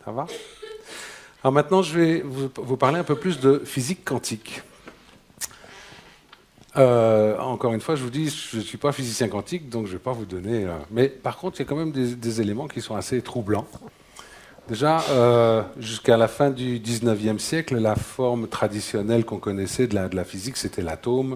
Ça va? Alors maintenant, je vais vous parler un peu plus de physique quantique. Encore une fois, je vous dis, je ne suis pas physicien quantique, donc je ne vais pas vous donner... mais par contre, il y a quand même des éléments qui sont assez troublants. Déjà, jusqu'à la fin du 19e siècle, la forme traditionnelle qu'on connaissait de la physique, c'était l'atome.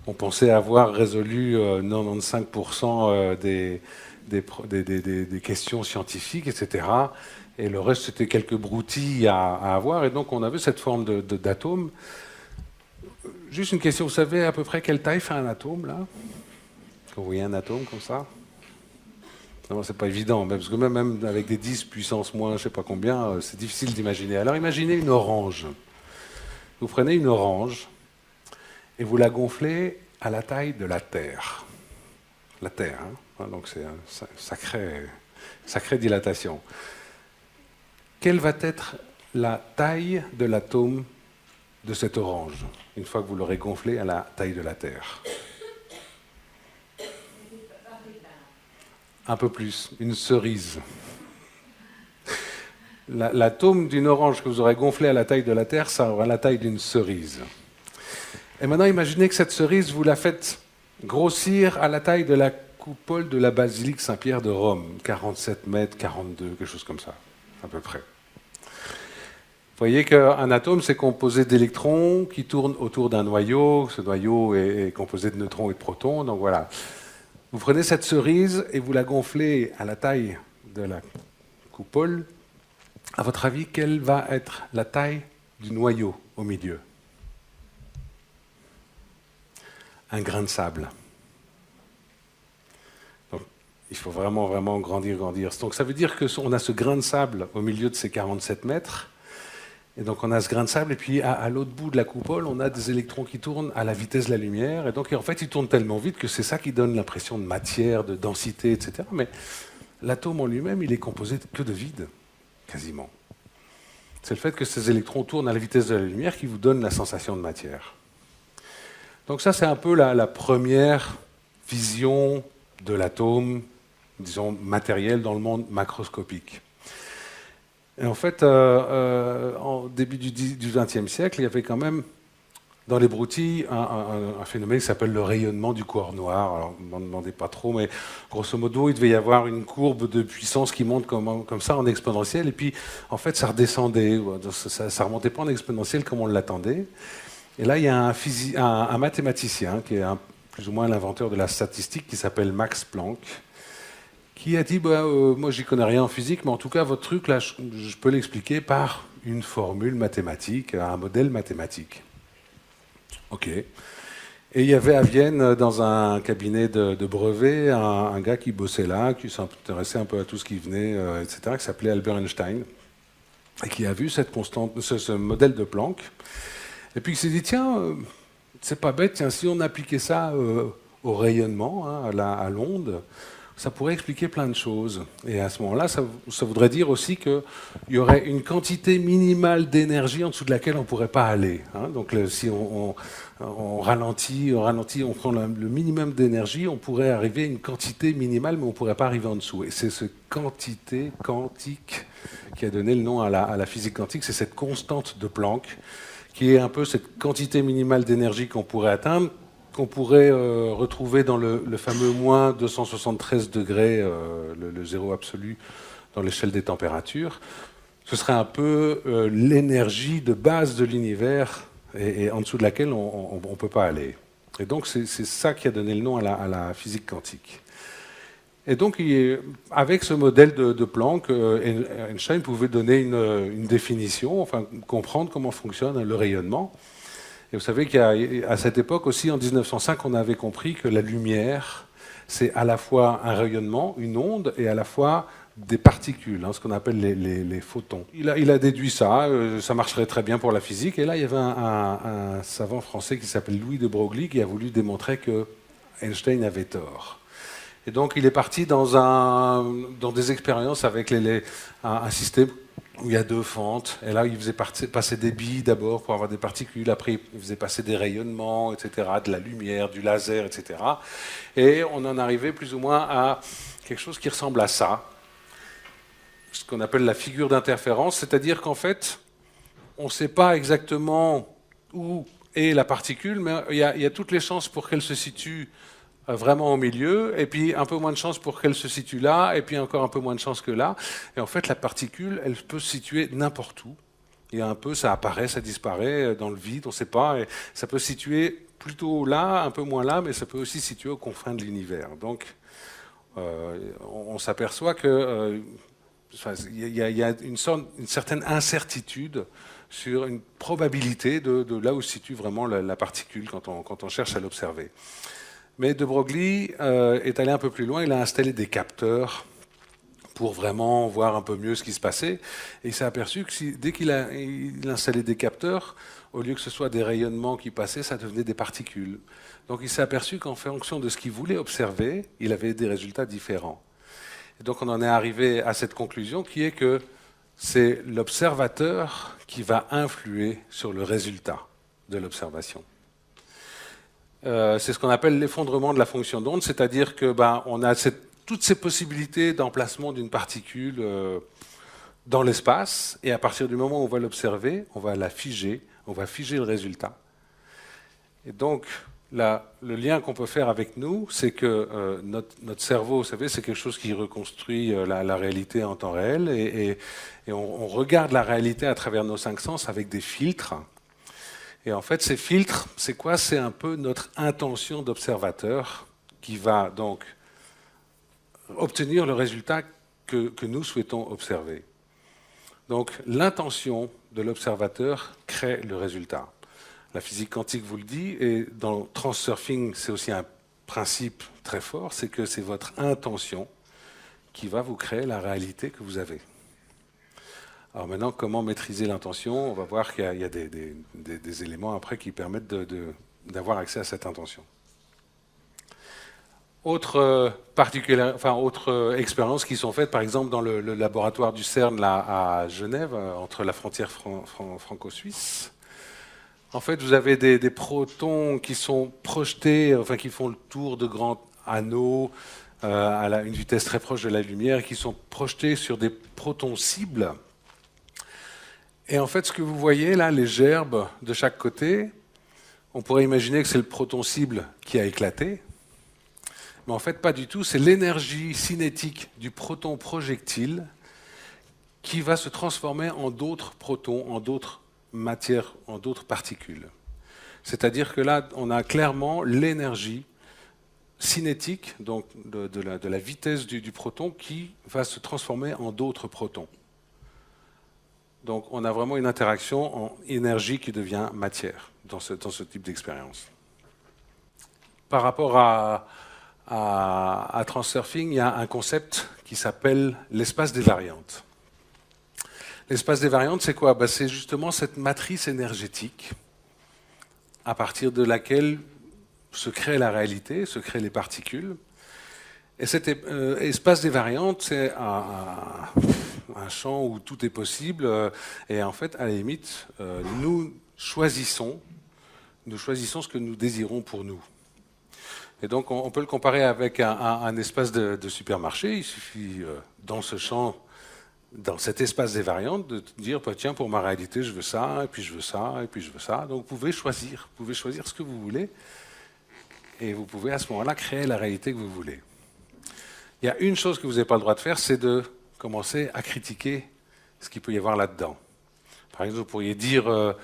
On pensait avoir résolu 95% des questions scientifiques, etc. Et le reste, c'était quelques broutilles à avoir. Et donc, on avait cette forme d'atome. Juste une question, vous savez à peu près quelle taille fait un atome, là? Quand vous voyez un atome comme ça? Non, c'est pas évident, parce que même avec des 10 puissance moins, je sais pas combien, c'est difficile d'imaginer. Alors imaginez une orange. Vous prenez une orange et vous la gonflez à la taille de la Terre. La Terre, hein? Donc c'est une sacrée dilatation. Quelle va être la taille de l'atome de cette orange, une fois que vous l'aurez gonflée à la taille de la Terre? Un peu plus, une cerise. L'atome d'une orange que vous aurez gonflée à la taille de la Terre, ça aura la taille d'une cerise. Et maintenant, imaginez que cette cerise, vous la faites grossir à la taille de la coupole de la basilique Saint-Pierre de Rome, 47 mètres, 42, quelque chose comme ça, à peu près. Vous voyez qu'un atome, c'est composé d'électrons qui tournent autour d'un noyau. Ce noyau est composé de neutrons et de protons, donc voilà. Vous prenez cette cerise et vous la gonflez à la taille de la coupole. À votre avis, quelle va être la taille du noyau au milieu? Un grain de sable. Donc, il faut vraiment, vraiment grandir. Donc, ça veut dire qu'on a ce grain de sable au milieu de ces 47 mètres. Et donc, on a ce grain de sable, et puis à l'autre bout de la coupole, on a des électrons qui tournent à la vitesse de la lumière. Et donc, en fait, ils tournent tellement vite que c'est ça qui donne l'impression de matière, de densité, etc. Mais l'atome en lui-même, il est composé que de vide, quasiment. C'est le fait que ces électrons tournent à la vitesse de la lumière qui vous donne la sensation de matière. Donc ça, c'est un peu la première vision de l'atome, disons, matériel dans le monde macroscopique. Et en fait, en début du XXe siècle, il y avait quand même, dans les broutilles, un phénomène qui s'appelle le rayonnement du corps noir. Alors, ne m'en demandez pas trop, mais grosso modo, il devait y avoir une courbe de puissance qui monte comme ça en exponentielle, et puis, en fait, ça redescendait. Ça ne remontait pas en exponentielle comme on l'attendait. Et là, il y a un mathématicien, qui est plus ou moins l'inventeur de la statistique, qui s'appelle Max Planck, qui a dit moi, j'y connais rien en physique, mais en tout cas, votre truc, là, je peux l'expliquer par une formule mathématique, un modèle mathématique. OK. Et il y avait à Vienne, dans un cabinet de brevets, un gars qui bossait là, qui s'intéressait un peu à tout ce qui venait, etc., qui s'appelait Albert Einstein, et qui a vu ce modèle de Planck, et puis il s'est dit, tiens, c'est pas bête, tiens, si on appliquait ça au rayonnement, hein, à l'onde, ça pourrait expliquer plein de choses. Et à ce moment-là, ça voudrait dire aussi qu'il y aurait une quantité minimale d'énergie en dessous de laquelle on ne pourrait pas aller. Hein. Donc si on ralentit, on prend le minimum d'énergie, on pourrait arriver à une quantité minimale, mais on ne pourrait pas arriver en dessous. Et c'est cette quantité quantique qui a donné le nom à la physique quantique, c'est cette constante de Planck, qui est un peu cette quantité minimale d'énergie qu'on pourrait atteindre, qu'on pourrait retrouver dans le fameux moins 273 degrés, le zéro absolu dans l'échelle des températures. Ce serait un peu l'énergie de base de l'univers et en dessous de laquelle on ne peut pas aller. Et donc c'est ça qui a donné le nom à la physique quantique. Et donc, avec ce modèle de Planck, Einstein pouvait donner une définition, enfin comprendre comment fonctionne le rayonnement. Et vous savez qu'à cette époque aussi, en 1905, on avait compris que la lumière, c'est à la fois un rayonnement, une onde, et à la fois des particules, hein, ce qu'on appelle les photons. Il a déduit ça, ça marcherait très bien pour la physique. Et là, il y avait un savant français qui s'appelle Louis de Broglie qui a voulu démontrer que Einstein avait tort. Et donc, il est parti dans des expériences avec un système où il y a deux fentes. Et là, il faisait passer des billes d'abord pour avoir des particules. Après, il faisait passer des rayonnements, etc., de la lumière, du laser, etc. Et on en arrivait plus ou moins à quelque chose qui ressemble à ça. ce qu'on appelle la figure d'interférence, c'est-à-dire qu'en fait, on ne sait pas exactement où est la particule, mais il y a toutes les chances pour qu'elle se situe vraiment au milieu, et puis un peu moins de chances pour qu'elle se situe là, et puis encore un peu moins de chances que là. Et en fait, la particule, elle peut se situer n'importe où. Il y a un peu, ça apparaît, ça disparaît dans le vide, on ne sait pas. Et ça peut se situer plutôt là, un peu moins là, mais ça peut aussi se situer aux confins de l'univers. Donc, on s'aperçoit que y a une certaine incertitude sur une probabilité de là où se situe vraiment la particule quand on cherche à l'observer. Mais de Broglie est allé un peu plus loin, il a installé des capteurs pour vraiment voir un peu mieux ce qui se passait. Et il s'est aperçu que dès qu'il a installé des capteurs, au lieu que ce soit des rayonnements qui passaient, ça devenait des particules. Donc il s'est aperçu qu'en fonction de ce qu'il voulait observer, il avait des résultats différents. Et donc on en est arrivé à cette conclusion qui est que c'est l'observateur qui va influer sur le résultat de l'observation. C'est ce qu'on appelle l'effondrement de la fonction d'onde, c'est-à-dire que on a toutes ces possibilités d'emplacement d'une particule dans l'espace, et à partir du moment où on va l'observer, on va la figer, on va figer le résultat. Et donc, le lien qu'on peut faire avec nous, c'est que notre cerveau, vous savez, c'est quelque chose qui reconstruit la réalité en temps réel, et on regarde la réalité à travers nos 5 sens avec des filtres. Et en fait, ces filtres, c'est quoi? C'est un peu notre intention d'observateur qui va donc obtenir le résultat que nous souhaitons observer. Donc, l'intention de l'observateur crée le résultat. La physique quantique vous le dit, et dans Transurfing, c'est aussi un principe très fort, c'est que c'est votre intention qui va vous créer la réalité que vous avez. Alors maintenant, comment maîtriser l'intention? On va voir qu'il y a des éléments après qui permettent d'avoir accès à cette intention. Autre expériences qui sont faites, par exemple, dans le laboratoire du CERN là, à Genève, entre la frontière franco-suisse. En fait, vous avez des protons qui sont projetés, enfin qui font le tour de grands anneaux à une vitesse très proche de la lumière, et qui sont projetés sur des protons cibles. Et en fait, ce que vous voyez là, les gerbes de chaque côté, on pourrait imaginer que c'est le proton cible qui a éclaté. Mais en fait, pas du tout. C'est l'énergie cinétique du proton projectile qui va se transformer en d'autres protons, en d'autres matières, en d'autres particules. C'est-à-dire que là, on a clairement l'énergie cinétique, donc de la vitesse du proton, qui va se transformer en d'autres protons. Donc on a vraiment une interaction en énergie qui devient matière dans ce type d'expérience. Par rapport à Transurfing, il y a un concept qui s'appelle l'espace des variantes. L'espace des variantes, c'est quoi? C'est justement cette matrice énergétique à partir de laquelle se crée la réalité, se créent les particules. Et cet espace des variantes, c'est un champ où tout est possible. Et en fait, à la limite, nous choisissons ce que nous désirons pour nous. Et donc, on peut le comparer avec un espace de supermarché. Il suffit, dans ce champ, dans cet espace des variantes, de dire, tiens, pour ma réalité, je veux ça, et puis je veux ça, et puis je veux ça. Donc, vous pouvez choisir ce que vous voulez. Et vous pouvez, à ce moment-là, créer la réalité que vous voulez. Il y a une chose que vous n'avez pas le droit de faire, c'est de commencer à critiquer ce qu'il peut y avoir là-dedans. Par exemple, vous pourriez dire,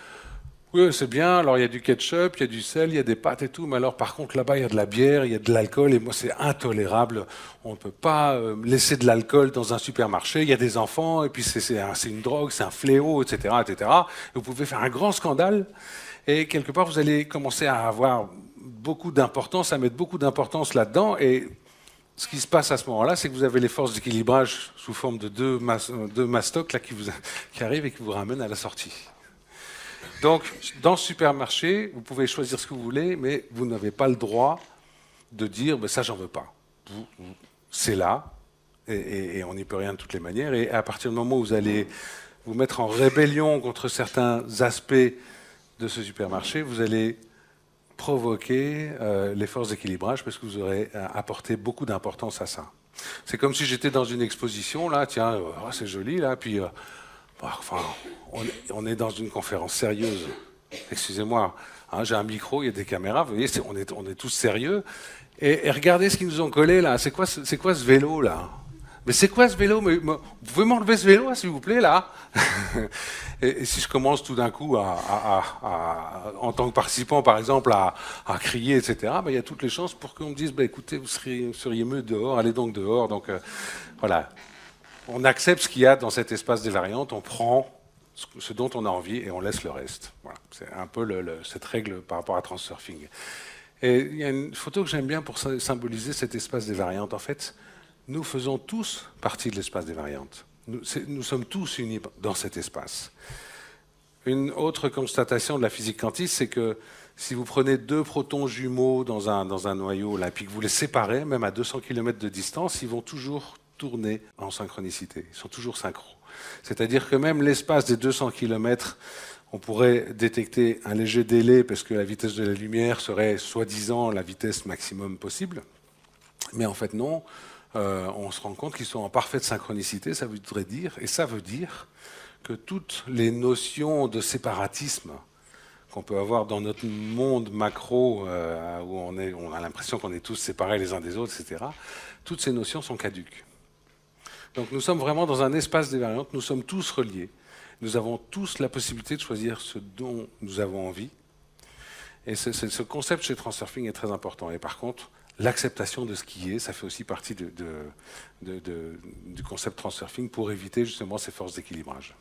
oui, c'est bien, alors il y a du ketchup, il y a du sel, il y a des pâtes et tout, mais alors par contre là-bas il y a de la bière, il y a de l'alcool, et moi c'est intolérable. On ne peut pas laisser de l'alcool dans un supermarché, il y a des enfants, et puis c'est une drogue, c'est un fléau, etc., etc. Et vous pouvez faire un grand scandale, et quelque part vous allez commencer à avoir beaucoup d'importance, à mettre beaucoup d'importance là-dedans, et ce qui se passe à ce moment-là, c'est que vous avez les forces d'équilibrage sous forme de deux mastocs là, qui arrivent et qui vous ramènent à la sortie. Donc, dans ce supermarché, vous pouvez choisir ce que vous voulez, mais vous n'avez pas le droit de dire « ça, j'en veux pas ». C'est là, et on n'y peut rien de toutes les manières. Et à partir du moment où vous allez vous mettre en rébellion contre certains aspects de ce supermarché, vous allez provoquer les forces d'équilibrage parce que vous aurez apporté beaucoup d'importance à ça. C'est comme si j'étais dans une exposition, là, tiens, c'est joli, là, puis enfin, on est dans une conférence sérieuse. Excusez-moi, hein, j'ai un micro, il y a des caméras, vous voyez, on est tous sérieux. Et regardez ce qu'ils nous ont collé, là. C'est quoi ce vélo, là? Mais c'est quoi ce vélo? Vous pouvez m'enlever ce vélo, s'il vous plaît, là? Et si je commence tout d'un coup, en tant que participant, par exemple, à crier, etc., il y a toutes les chances pour qu'on me dise, écoutez, vous seriez mieux dehors, allez donc dehors. Donc, voilà. On accepte ce qu'il y a dans cet espace des variantes, on prend ce dont on a envie et on laisse le reste. Voilà. C'est un peu cette règle par rapport à Transurfing. Et il y a une photo que j'aime bien pour symboliser cet espace des variantes. En fait, nous faisons tous partie de l'espace des variantes. Nous sommes tous unis dans cet espace. Une autre constatation de la physique quantique, c'est que si vous prenez deux protons jumeaux dans un noyau, là, puis que vous les séparez, même à 200 km de distance, ils vont toujours tourner en synchronicité. Ils sont toujours synchro. C'est-à-dire que même l'espace des 200 km, on pourrait détecter un léger délai parce que la vitesse de la lumière serait soi-disant la vitesse maximum possible. Mais en fait, non. On se rend compte qu'ils sont en parfaite synchronicité, ça veut dire que toutes les notions de séparatisme qu'on peut avoir dans notre monde macro, où on a l'impression qu'on est tous séparés les uns des autres, etc., toutes ces notions sont caduques. Donc nous sommes vraiment dans un espace des variantes, nous sommes tous reliés, nous avons tous la possibilité de choisir ce dont nous avons envie. Et ce concept chez Transurfing est très important. Et par contre, l'acceptation de ce qui est, ça fait aussi partie du concept Transurfing pour éviter justement ces forces d'équilibrage.